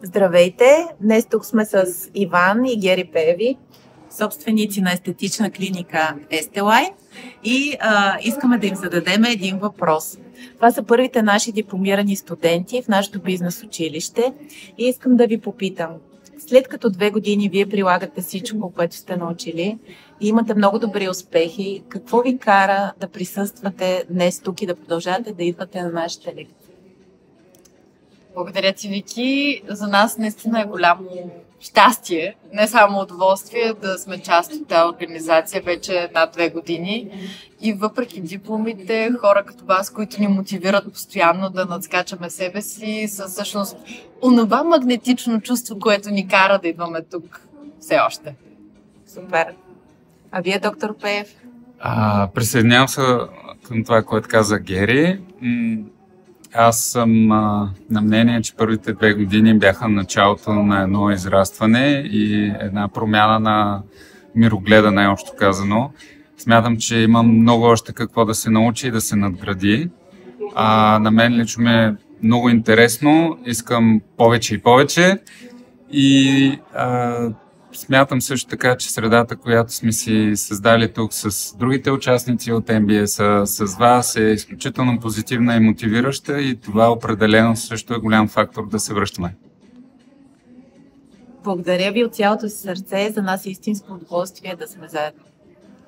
Здравейте! Днес тук сме с Иван и Гери Пееви, собственици на естетична клиника Естелайн и искаме да им зададем един въпрос. Това са първите наши дипломирани студенти в нашето бизнес училище и искам да ви попитам. След като 2 години вие прилагате всичко, което сте научили и имате много добри успехи, какво ви кара да присъствате днес тук и да продължавате да идвате на нашите лекции? Благодаря ти, Вики. За нас наистина е голямо щастие, не само удоволствие да сме част от тази организация вече над 2 години. И въпреки дипломите, хора като вас, които ни мотивират постоянно да надскачаме себе си, са всъщност онова магнетично чувство, което ни кара да идваме тук все още. Супер! А вие, доктор Пеев? Присъединявам се към това, което каза Гери. Аз съм на мнение, че първите 2 години бяха началото на едно израстване и една промяна на мирогледа, най-общо казано. Смятам, че имам много още какво да се научи и да се надгради. На мен лично ми е много интересно, искам повече и повече и смятам също така, че средата, която сме си създали тук с другите участници от MBS, с вас е изключително позитивна и мотивираща и това определено също е голям фактор да се връщаме. Благодаря ви от цялото си сърце. За нас е истинско удоволствие да сме заедно.